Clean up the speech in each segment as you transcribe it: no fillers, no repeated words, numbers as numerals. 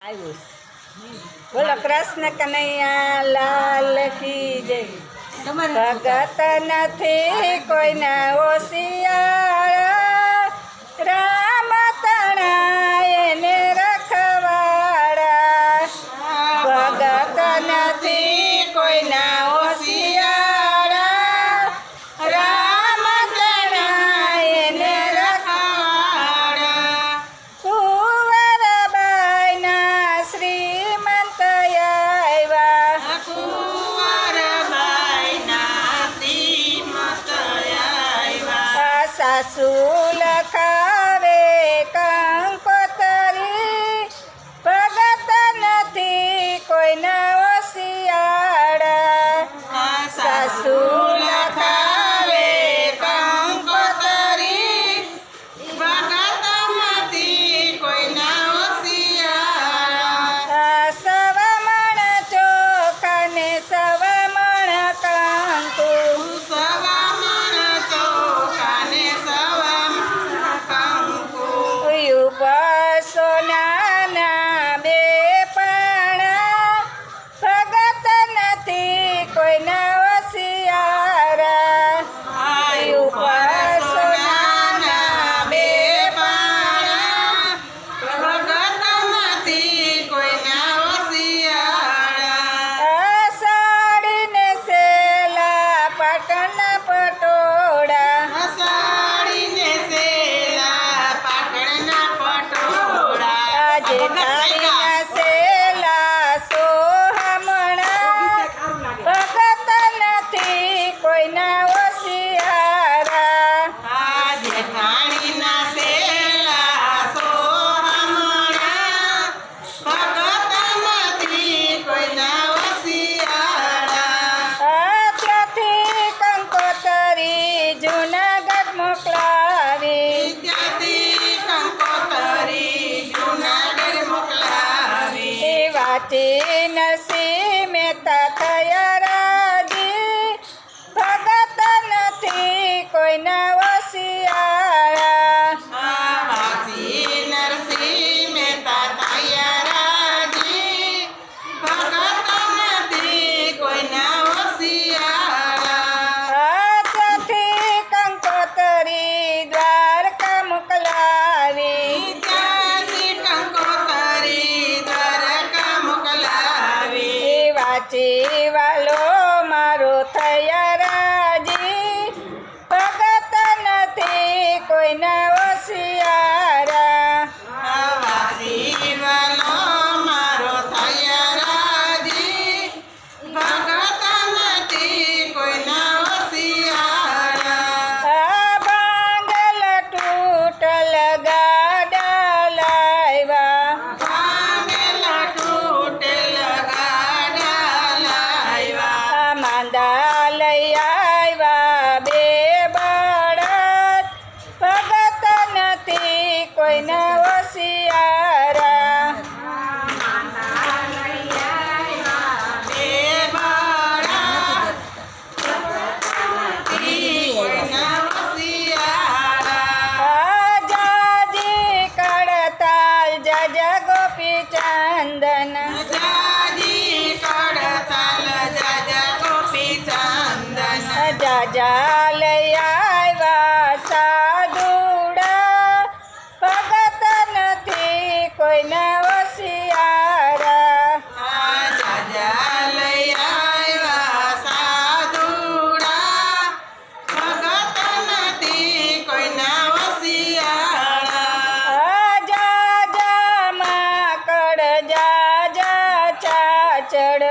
આવ્યું છે. બોલો કૃષ્ણ કનૈયા લાલ કી જય. ભગત નથી કોઈના હોશિયાર, રામ તણા એને રખવાડા. ભગત નથી કોઈના હોશિયાર, રામ તણા એને રખવાડા. કુંવરબાઈના શ્રીમંત આવ્યા, સાસુ લખાવે કંકોતરી. ભગત નથી કોઈના હોશિયારા, સાસુ લખાવે કંકોતરી. ભગત નથી કોઈના હોશિયારા. સવમણ ચોખા ને સવમણ કંકુ, સોનાના બે પાણા. ભગત નથી કોઈના હોશિયારા, સોનાના બે પાણા. ભગત નથી કોઈના હોશિયારા. સાડીને સેલા પાટણના પટોળા, જેઠાણીના સેલા સોહમણા. ભગત નથી કોઈના હોશિયારા, જેઠાણીના સેલા સોહમણા. ભગત નથી કોઈના હોશિયારા. ત્યાંથી કંકોતરી જૂનાગઢ મોકલાવી, વાંચી નરસિંહ મહેતા થયા રાજી. ભગત નથી કોઈના હોશિયારા, વાંચી નરસિંહ મહેતા થયા રાજી. ભગત નથી કોઈના હોશિયારા. ત્યાંથી કંકોતરી દ્વારકા મોકલાવી, વાલો મારો થયા રાજી. ભગત નથી કોઈના હોશિયારા, વાલો મારો થયા રાજી. ભગત નથી કોઈના હોશિયારા. ભાંગેલ તૂટલ ગાડા લાવ્યા, માંદા લઈ આવ્યા બે બળદ. ભગત નથી કોઈના હોશિયારા, જાજી કડતાલ જજ ગોપી ચંદન. જાજા લઈ આવ્યા સાધુડા. ભગત નથી કોઈના હોશિયારા, જાજા લઈ આવ્યા સાધુડા. ભગત નથી કોઈના હોશિયારા. જાજા માકડ જાજા ચાચડ,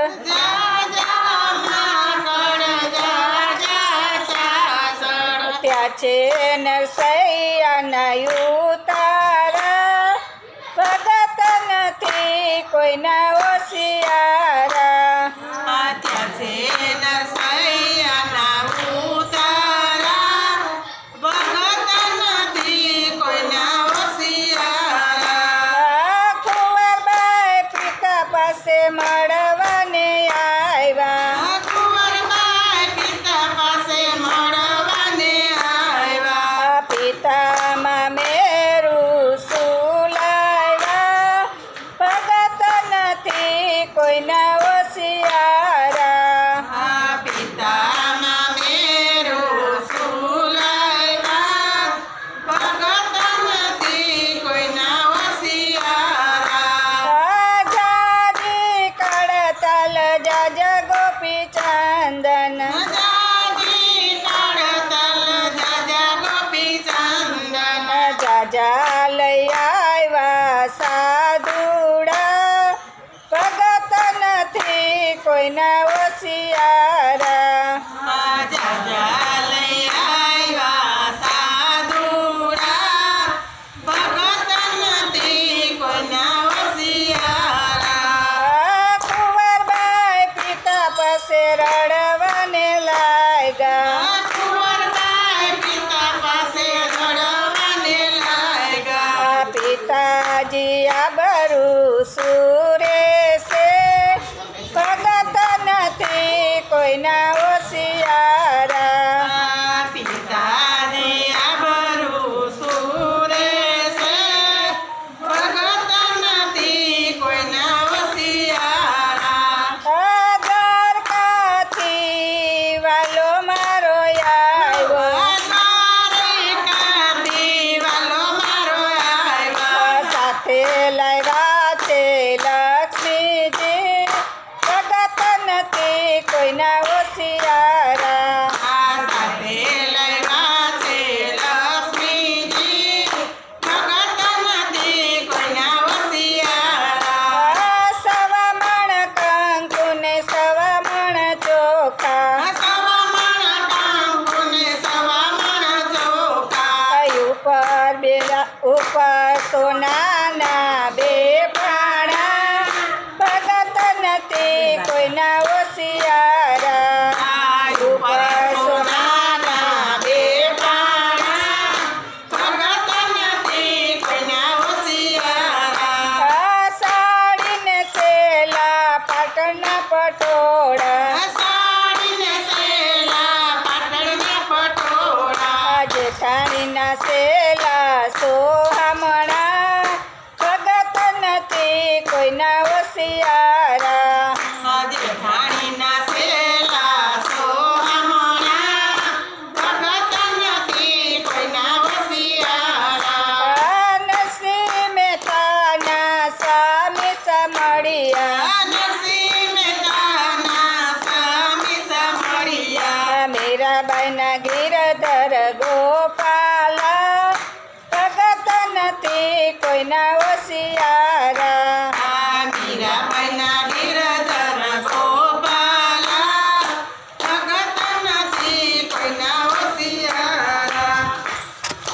ત્યાં છે નરસૈયાના ઉતારા. ભગત નથી કોઈના હોશિયારા, ત્યાં છે નરસૈયાના ઉતારા. ભગત નથી કોઈના હોશિયારા. કુંવરબાઈ પિતા પાસે મળવાને આવ્યા, પિતામાં મેરું સુલાવ્યા. ભગત કોઈના હોશિયારા આ પિતામાં મેરું શું લાવ્યા? ભગત નથી કોઈના હોશિયારા. જાજી કડતાલ જાજ ગોપી ચંદન જાજી કળતલ જાજા ગોપી ચંદન. જાજા લઈ આવ્યા સાધુડા ભગત નથી કોઈના હોશિયારા આ જાજા લઈ આવ્યા સાધુડા. ભગત નથી કોઈના હોશિયારા. કુંવરબાઈ પિતા પાસે રડવાને લાગ્યા કુંવરબાઈ પિતા પાસે રડવાને લાગ્યા. પિતાજી આબરૂ સુરે છે ભગત નથી કોઈના હોશિયારા આ પિતાને આબરૂ સુરે છે. ભગત નથી કોઈના હોશિયારા. દ્વારકાથી વાલો મારો આવ્યો દ્વારકાથી વાલો મારો આવ્યો. સાથે લાવ્યા છે લક્ષ્મીજી ભગત નથી કોઈના હોશિયારા આ સાથે લાવ્યા છે લક્ષ્મીજી. ભગત નથી કોઈના હોશિયારા. સવા મણ કંકુને સવા મણ ચોખા સવામણ કાંકુને સવામણ ચોખા. ઉપર સોનાના બે પાણા ભગત નથી કોઈના હોશિયારા આ ઉપર સોનાના બે પાણા. ભગત નથી કોઈના હોશિયારા. સાડીને સેલા પાટણના પટોળા સાડીને સેલા પાટણના પટોળા. જેઠાણીના સેલા સોહામણા ભગત નથી કોઈના હોશિયારા જેઠાણીના સેલા સોહામણા. ભગત નથી કોઈના હોશિયારા. નરસિંહ મહેતાના સ્વામી સમળિયા નરસિંહ મહેતાના સ્વામી સમળિયા. મીરાબાઈના ગિરધર ગોપાલ ભગત નથી કોઈના હોશિયારા આ મીરાબાઈના